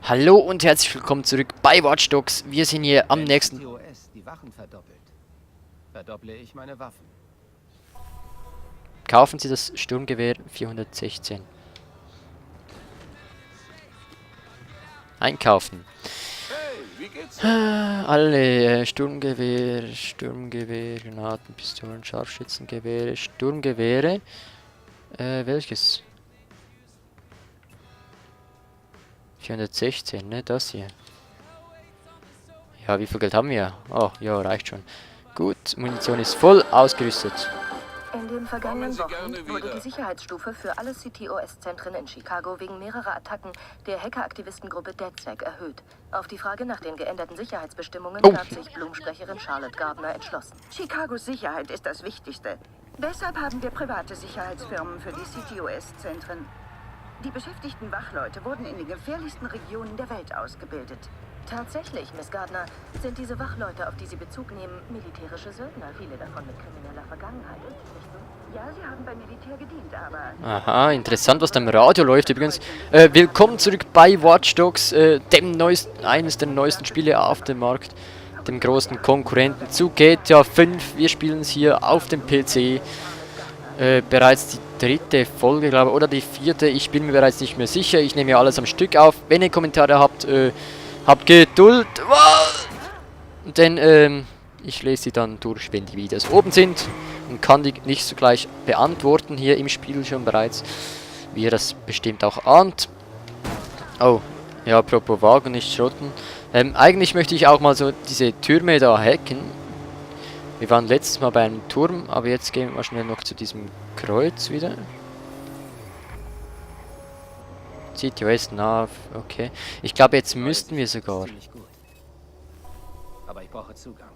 Hallo und herzlich willkommen zurück bei Watch Dogs. Wir sind hier am Wenn nächsten... CTOS die Wachen verdoppelt, verdopple ich meine Waffen. Kaufen Sie das Sturmgewehr 416. Einkaufen. Hey, wie geht's? Alle Sturmgewehr, Granaten, Pistolen, Scharfschützengewehre, Sturmgewehre. Welches? 416, ne? Das hier. Ja, wie viel Geld haben wir? Oh, ja, reicht schon. Gut, Munition ist voll ausgerüstet. In den vergangenen Sie Wochen gerne wurde wieder. die Sicherheitsstufe für alle CTOS-Zentren in Chicago wegen mehrerer Attacken der Hackeraktivistengruppe DedSec erhöht. Auf die Frage nach den geänderten Sicherheitsbestimmungen gab sich Blumsprecherin Charlotte Gardner entschlossen. Chicagos Sicherheit ist das Wichtigste. Deshalb haben wir private Sicherheitsfirmen für die CTOS-Zentren. Die beschäftigten Wachleute wurden in den gefährlichsten Regionen der Welt ausgebildet. Tatsächlich, Miss Gardner, sind diese Wachleute, auf die Sie Bezug nehmen, militärische Söldner, viele davon mit krimineller Vergangenheit. Ist das nicht so? Ja, sie haben beim Militär gedient, aber... Aha, interessant, was da im Radio läuft übrigens. Willkommen zurück bei Watch Dogs, eines der neuesten Spiele auf dem Markt, dem großen Konkurrenten zu GTA 5. Wir spielen es hier auf dem PC. Bereits die dritte Folge, glaube ich, oder die vierte. Ich bin mir bereits nicht mehr sicher. Ich nehme ja alles am Stück auf. Wenn ihr Kommentare habt, habt Geduld. Denn ich lese sie dann durch, wenn die Videos oben sind. Und kann die nicht sogleich beantworten hier im Spiel schon bereits. Wie ihr das bestimmt auch ahnt. Oh, ja, apropos Wagen, nicht schrotten. Eigentlich möchte ich auch mal so diese Türme da hacken. Wir waren letztes Mal bei einem Turm, aber jetzt gehen wir mal schnell noch zu diesem Kreuz wieder. CTOS Nav, okay. Ich glaube, jetzt müssten wir sogar. Ziemlich gut. Aber ich brauche Zugang.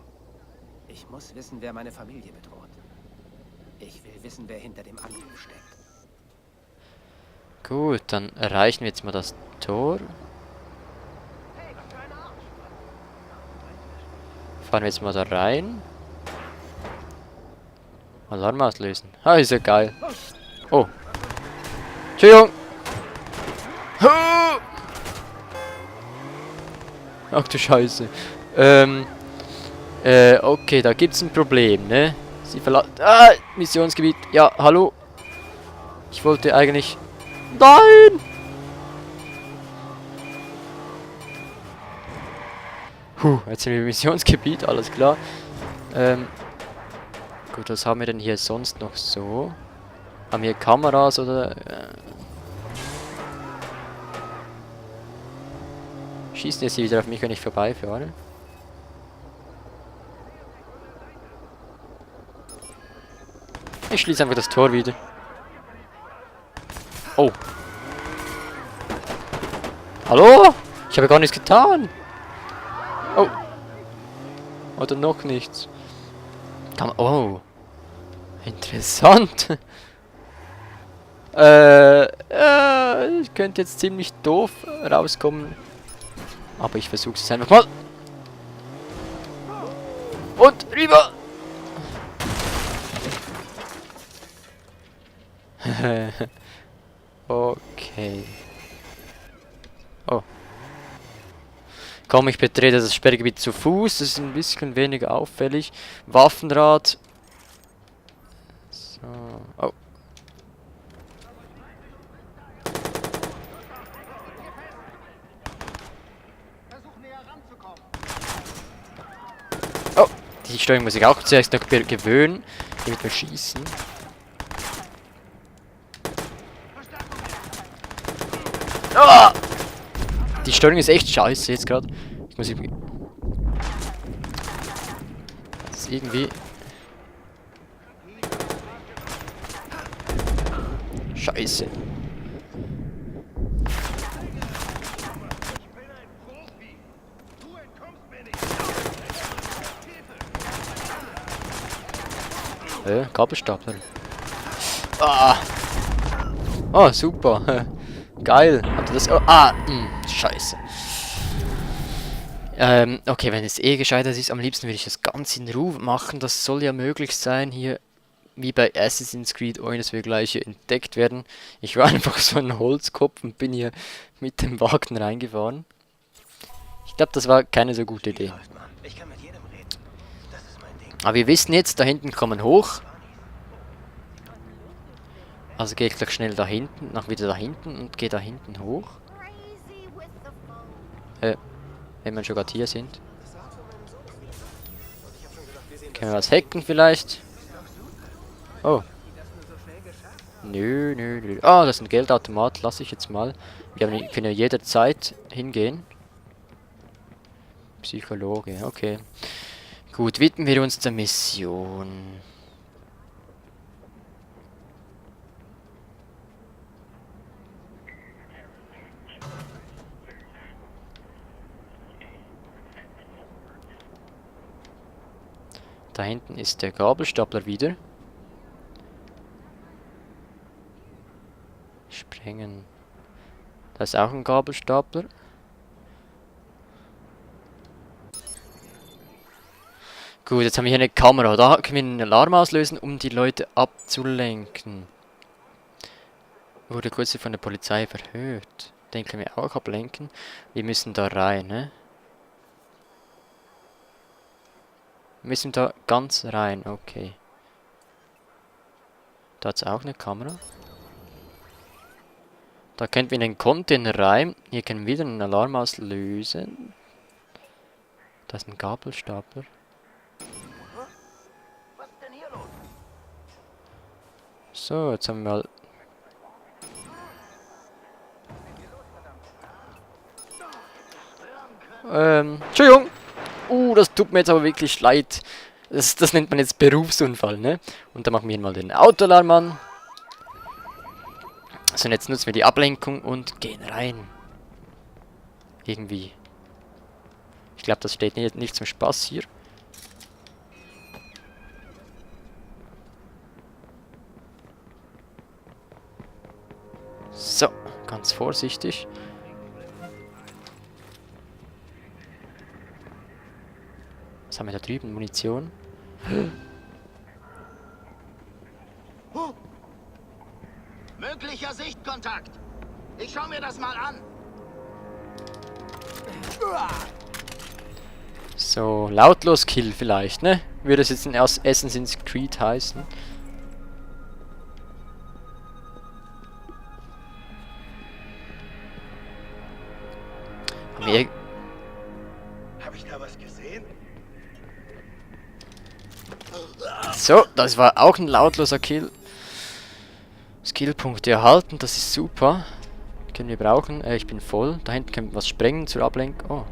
Ich muss wissen, wer meine Familie bedroht. Ich will wissen, wer hinter dem Angriff steckt. Gut, dann erreichen wir jetzt mal das Tor. Fahren wir jetzt mal da rein. Alarm auslösen. Ah, ist ja geil. Oh. Entschuldigung. Ach du Scheiße. Okay, da gibt's ein Problem, ne? Sie verlassen... Ah, Missionsgebiet. Ja, hallo. Ich wollte eigentlich... Nein! Jetzt sind wir im Missionsgebiet, alles klar. Gut, was haben wir denn hier sonst noch so? Haben wir Kameras oder... Schießen jetzt hier wieder auf mich, wenn ich vorbeifahre? Ich schließe einfach das Tor wieder. Oh. Hallo? Ich habe gar nichts getan. Oh. Oder noch nichts. Oh. Interessant. Ich könnte jetzt ziemlich doof rauskommen. Aber ich versuche es einfach mal. Und rüber. Okay. Oh. Komm, ich betrete das Sperrgebiet zu Fuß. Das ist ein bisschen weniger auffällig. Waffenrad. So. Oh. Oh. Die Steuerung muss ich auch zuerst noch gewöhnen. Damit wir schießen. Ah! Die Steuerung ist echt scheiße jetzt gerade. Ich muss irgendwie... Das ist irgendwie... Scheiße. Gabelstapler. Ah! Oh, super. Geil. Habt ihr das... Oh, scheiße. Okay, wenn es eh gescheitert ist, am liebsten würde ich das ganz in Ruhe machen. Das soll ja möglich sein hier, wie bei Assassin's Creed, ohne dass wir gleich hier entdeckt werden. Ich war einfach so ein Holzkopf und bin hier mit dem Wagen reingefahren. Ich glaube, das war keine so gute Idee. Läuft, Mann. Ich kann mit jedem reden. Das ist mein Ding. Aber wir wissen jetzt, da hinten kommen hoch. Also gehe ich gleich schnell da hinten, wieder da hinten und gehe da hinten hoch. Wenn wir schon gerade hier sind. Können wir was hacken vielleicht? Oh. Nö, nö, nö. Ah, das ist ein Geldautomat. Lass ich jetzt mal. Wir können ja jederzeit hingehen. Psychologe, okay. Gut, widmen wir uns der Mission. Da hinten ist der Gabelstapler wieder. Sprengen. Da ist auch ein Gabelstapler. Gut, jetzt haben wir hier eine Kamera. Da können wir einen Alarm auslösen, um die Leute abzulenken. Wurde kurz von der Polizei verhört. Den können wir auch ablenken. Wir müssen da rein, ne? Wir müssen da ganz rein, okay. Da hat es auch eine Kamera. Da könnten wir in den Container rein. Hier können wir wieder einen Alarm auslösen. Da ist ein Gabelstapler. Was ist denn hier los? So, jetzt haben wir mal... Entschuldigung! Das tut mir jetzt aber wirklich leid. Das nennt man jetzt Berufsunfall, ne? Und da machen wir mal den Autoalarm an. So, und jetzt nutzen wir die Ablenkung und gehen rein. Irgendwie. Ich glaube, das steht nicht zum Spaß hier. So, ganz vorsichtig. Was haben wir da drüben? Munition? Möglicher Sichtkontakt. Ich schau mir das mal an. So, lautlos Kill vielleicht, ne? Würde es jetzt in Assassin's Creed heißen. Haben wir... Habe ich da was gesehen? So, das war auch ein lautloser Kill. Skillpunkte erhalten, das ist super. Können wir brauchen. Ich bin voll. Da hinten können wir was sprengen zur Ablenkung. Oh.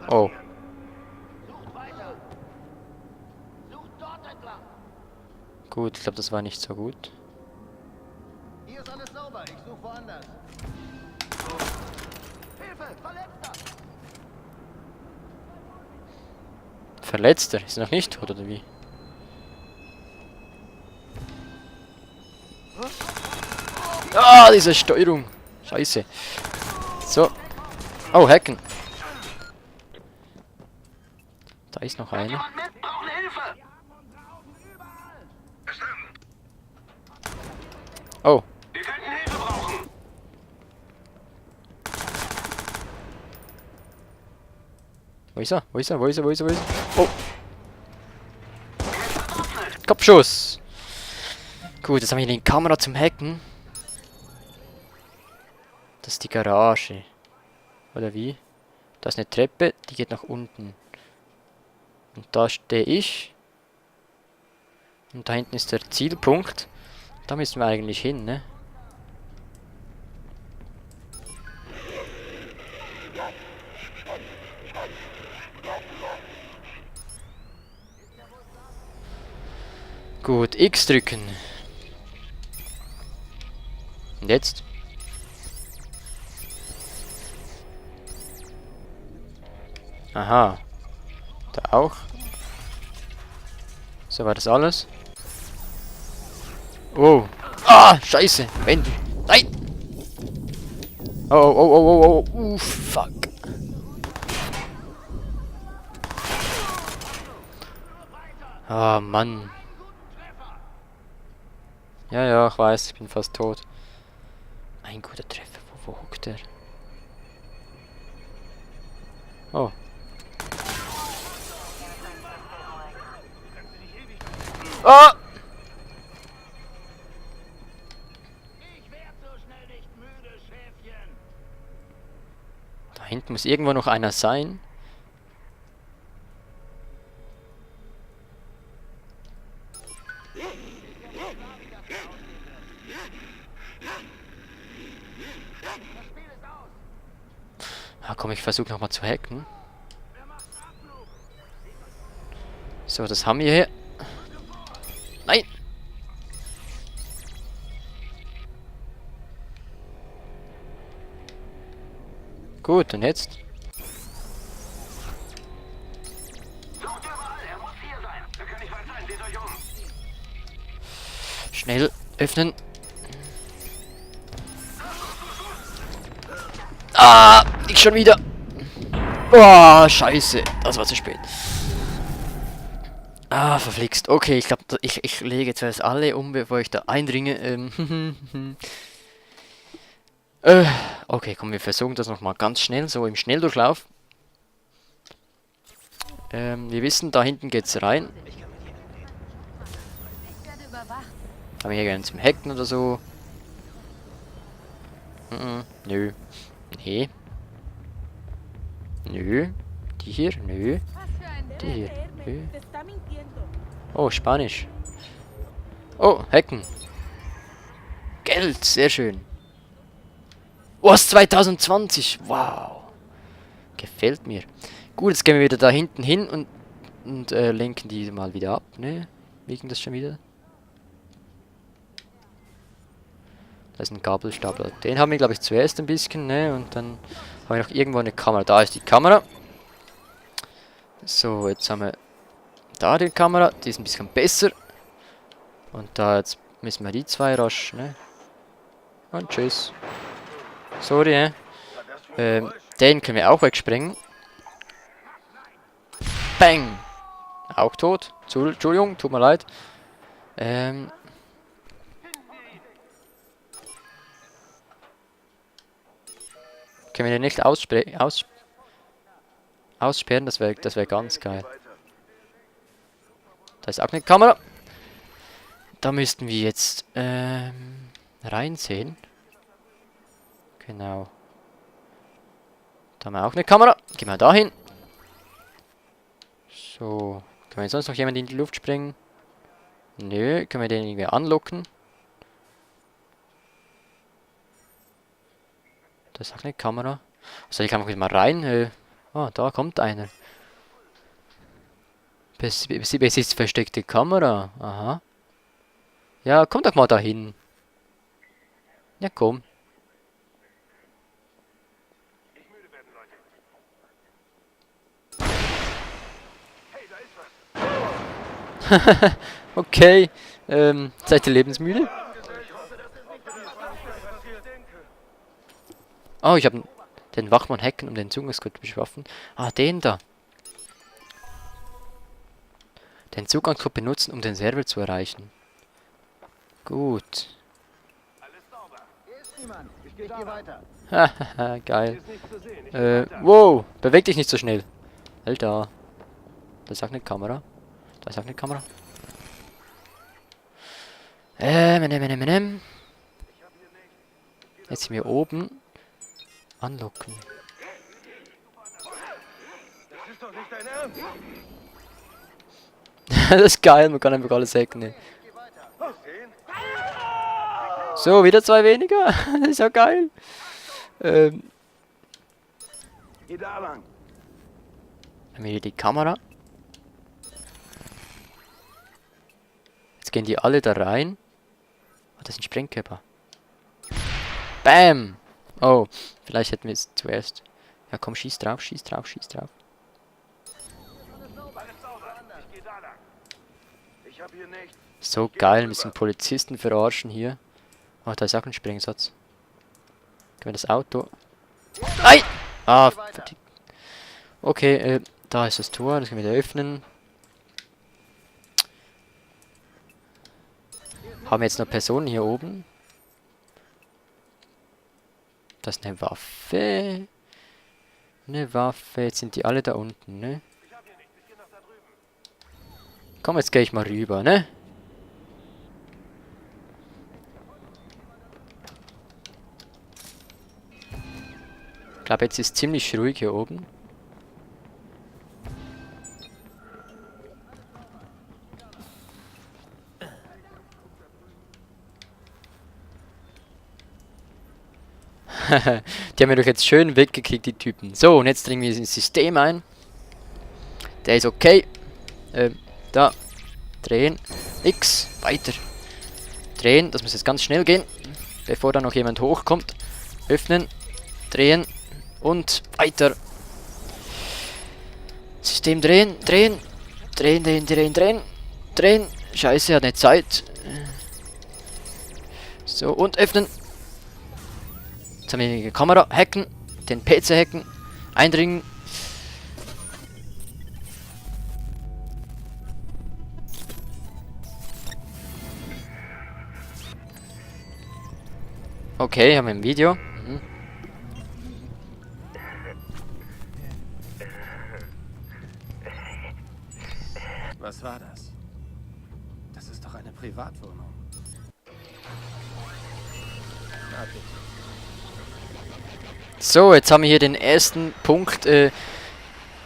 Oh. Gut, ich glaube, das war nicht so gut. Hier ist alles sauber. Ich suche woanders. Hilfe, Verletzter! Verletzter? Ist er noch nicht tot, oder wie? Ah, diese Steuerung. Scheiße. So. Oh, hacken. Da ist noch einer. Jemand mit? Brauchen Hilfe! Oh. Wir könnten Hilfe brauchen. Wo ist er? Wo ist er? Wo ist er? Wo ist er? Wo ist er? Oh. Kopfschuss. Gut, jetzt haben wir hier eine Kamera zum Hacken. Das ist die Garage. Oder wie? Da ist eine Treppe, die geht nach unten. Und da stehe ich. Und da hinten ist der Zielpunkt. Da müssen wir eigentlich hin, ne? Gut, X drücken. Und jetzt? Aha. Da auch. So war das alles. Oh. Ah, scheiße. Wenden. Nein. Oh, oh, oh, oh, oh, oh. Fuck. Ah, Mann. Ja, ja, ich weiß, ich bin fast tot. Ein guter Treffer. Wo hockt der? Oh. Ah! Ich werd so schnell nicht müde, Schäfchen. Da hinten muss irgendwo noch einer sein. Ah, komm, ich versuche nochmal zu hacken. So, das haben wir hier. Nein! Gut, und jetzt? Schnell öffnen. Ah, ich schon wieder. Oh, scheiße. Das war zu spät. Ah, verflixt. Okay, ich glaube, ich lege zuerst alle um, bevor ich da eindringe. Okay, komm, wir versuchen das nochmal ganz schnell, so im Schnelldurchlauf. Wir wissen, da hinten geht's rein. Haben wir hier gerne zum Hacken oder so? Nö. Nee. Nö. Die hier? Nö. Die hier? Nö. Oh, Spanisch. Oh, Hacken. Geld, sehr schön. Was, 2020? Wow. Gefällt mir. Gut, jetzt gehen wir wieder da hinten hin und lenken die mal wieder ab, ne? Wiegen das schon wieder? Da ist ein Gabelstapler. Den haben wir, glaube ich, zuerst ein bisschen, ne? Und dann haben wir noch irgendwo eine Kamera. Da ist die Kamera. So, jetzt haben wir da die Kamera. Die ist ein bisschen besser. Und da jetzt müssen wir die zwei rasch, ne? Und tschüss. Sorry, den können wir auch wegsprengen. Bang! Auch tot. Entschuldigung, tut mir leid. Können wir den nicht aussperren? Das wär ganz geil. Da ist auch eine Kamera. Da müssten wir jetzt reinsehen. Genau. Da haben wir auch eine Kamera. Gehen wir dahin. So. Können wir sonst noch jemanden in die Luft springen? Nö. Können wir den irgendwie anlocken? Da ist auch eine Kamera. Soll ich einfach wieder mal rein? Da kommt einer. Es ist versteckte Kamera. Aha. Ja, komm doch mal dahin. Ja, komm. Okay. Seid ihr lebensmüde? Oh, ich habe den Wachmann hacken, um den Zugangscode zu beschaffen. Ah, den da. Den Zugangscode benutzen, um den Server zu erreichen. Gut. Hahaha, geil. Wow, beweg dich nicht so schnell. Alter. Da ist auch eine Kamera. Da ist auch eine Kamera. Jetzt sind wir oben. Anlocken. Das ist geil, man kann einfach alles hacken. Ne? So, wieder zwei weniger. Das ist ja geil. Haben wir hier die Kamera. Jetzt gehen die alle da rein. Oh, das ist ein Sprengkörper. Bam! Oh, vielleicht hätten wir es zuerst. Ja, komm, schieß drauf, schieß drauf, schieß drauf. So geil, ein bisschen Polizisten verarschen hier. Oh, da ist auch ein Sprengsatz. Können wir das Auto... Nein! Ah, verdammt. Okay, da ist das Tor, das können wir wieder öffnen. Haben wir jetzt noch Personen hier oben? Das ist eine Waffe. Eine Waffe. Jetzt sind die alle da unten, ne? Komm, jetzt gehe ich mal rüber, ne? Ich glaube, jetzt ist ziemlich ruhig hier oben. Die haben wir doch jetzt schön weggekriegt, die Typen. So, und jetzt dringen wir ins System ein. Der ist okay. Da. Drehen. X. Weiter. Drehen. Das muss jetzt ganz schnell gehen. Bevor da noch jemand hochkommt. Öffnen. Drehen. Und weiter. System drehen. Drehen. Drehen, drehen, drehen, drehen. Drehen. Scheiße, hat nicht Zeit. So, und öffnen. Jetzt haben wir die Kamera. Hacken. Den PC hacken. Eindringen. Okay, haben wir ein Video. Mhm. Was war das? Das ist doch eine Privatwohnung. Na bitte. So, jetzt haben wir hier den ersten Punkt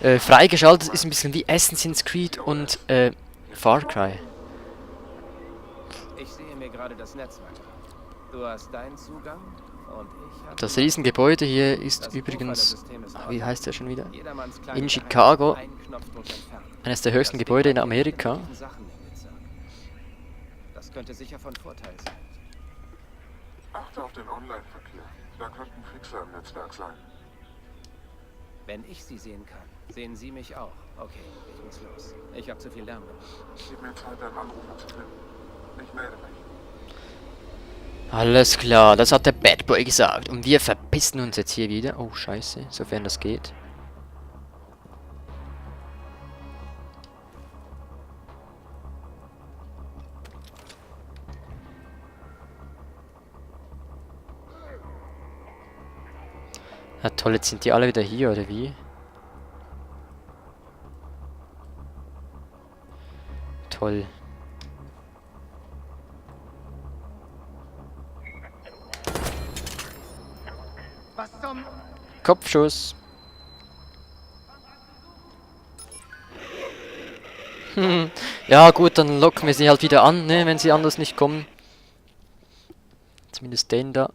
freigeschaltet. Ist ein bisschen wie Assassin's Creed und Far Cry. Ich sehe mir gerade das Netzwerk an. Du hast deinen Zugang und ich habe... Das Riesengebäude hier ist übrigens, wie heißt der schon wieder? In Chicago. Eines der höchsten Gebäude in Amerika. Das könnte sicher von Vorteil sein. Achte auf den Online-Verkehr. Da könnten Fixer im Netzwerk sein. Wenn ich sie sehen kann, sehen sie mich auch. Okay, ich muss los. Ich habe zu viel Lärm gemacht. Gib mir Zeit, deinen Anrufer zu finden. Ich melde mich. Alles klar, das hat der Bad Boy gesagt. Und wir verpissen uns jetzt hier wieder. Oh, scheiße, sofern das geht. Na toll, jetzt sind die alle wieder hier, oder wie? Toll. Was zum... Kopfschuss. Ja gut, dann locken wir sie halt wieder an, ne, wenn sie anders nicht kommen. Zumindest den da.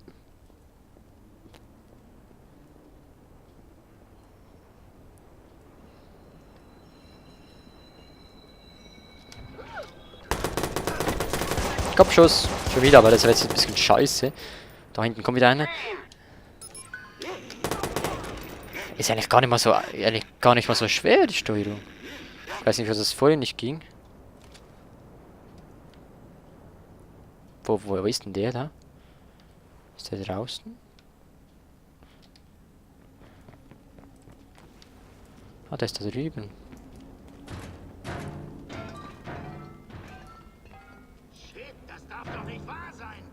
Kopfschuss. Schon wieder, aber das ist jetzt ein bisschen scheiße. Da hinten kommt wieder einer. Ist eigentlich gar nicht mal so schwer, die Steuerung. Ich weiß nicht, was das vorhin nicht ging. Wo ist denn der da? Ist der draußen? Ah, der ist da drüben. Shit, das darf doch nicht wahr sein.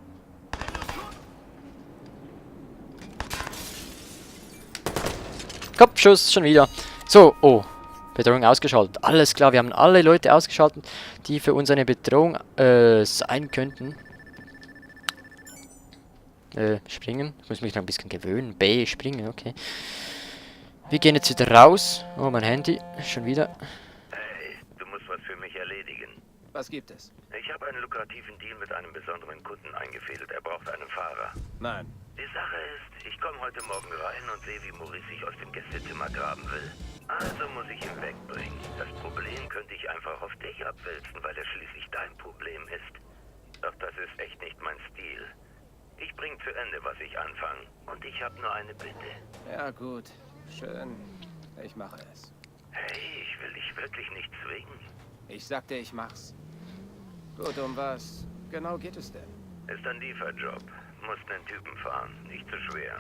Kopfschuss, schon wieder. So, oh. Bedrohung ausgeschaltet. Alles klar, wir haben alle Leute ausgeschaltet, die für uns eine Bedrohung sein könnten. Springen. Ich muss mich noch ein bisschen gewöhnen. B, springen, okay. Wir gehen jetzt wieder raus. Oh, mein Handy. Schon wieder. Hey, du musst was für mich erledigen. Was gibt es? Ich habe einen lukrativen Deal mit einem besonderen Kunden eingefädelt. Er braucht einen Fahrer. Nein. Die Sache ist, ich komme heute Morgen rein und sehe, wie Maurice sich aus dem Gästezimmer graben will. Also muss ich ihn wegbringen. Das Problem könnte ich einfach auf dich abwälzen, weil er schließlich dein Problem ist. Doch das ist echt nicht mein Stil. Ich bring zu Ende, was ich anfange. Und ich habe nur eine Bitte. Ja gut. Schön. Ich mache es. Hey, ich will dich wirklich nicht zwingen. Ich sagte, ich mach's. Gut, um was genau geht es denn? Ist ein Lieferjob. Musst einen Typen fahren. Nicht zu schwer,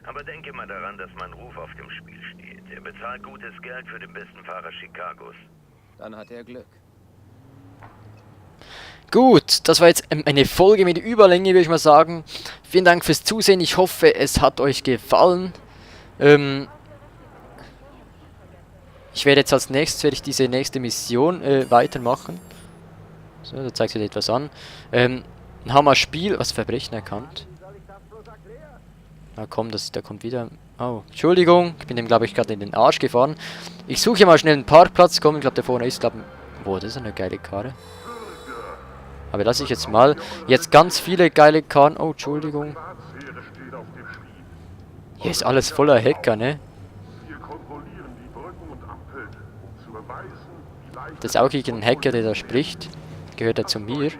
Aber denke mal daran, dass mein Ruf auf dem Spiel steht. Er bezahlt gutes Geld für den besten Fahrer Chicagos. Dann hat er Glück. Gut, das war jetzt eine Folge mit Überlänge, würde ich mal sagen. Vielen Dank fürs Zusehen. Ich hoffe, es hat euch gefallen. Ich werde jetzt als nächstes diese nächste Mission weitermachen. So, da zeigt sich etwas an. Ein Hammer-Spiel, was Verbrechen erkannt. Na komm, da kommt wieder... Oh, Entschuldigung, ich bin dem, glaube ich, gerade in den Arsch gefahren. Ich suche hier mal schnell einen Parkplatz. Komm, ich glaube, der vorne ist, Boah, das ist eine geile Karre. Aber lasse ich jetzt mal. Jetzt ganz viele geile Karren. Oh, Entschuldigung. Hier ist alles voller Hacker, ne? Das ist auch irgendein Hacker, der da spricht. Gehört er zu mir? Wir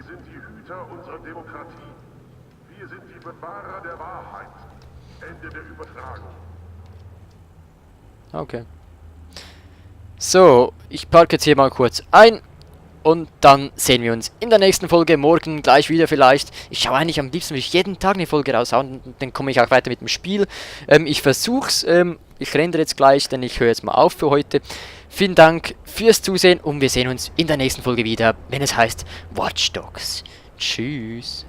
sind die Hüter unserer Demokratie. Wir sind die Bewahrer der Wahrheit. Ende der Übertragung. Okay. So, ich parke jetzt hier mal kurz ein. Und dann sehen wir uns in der nächsten Folge, morgen gleich wieder vielleicht. Ich schaue eigentlich am liebsten, will ich jeden Tag eine Folge raushauen, und dann komme ich auch weiter mit dem Spiel. Ich versuch's, ich rendere jetzt gleich, denn ich höre jetzt mal auf für heute. Vielen Dank fürs Zusehen und wir sehen uns in der nächsten Folge wieder, wenn es heißt Watch Dogs. Tschüss.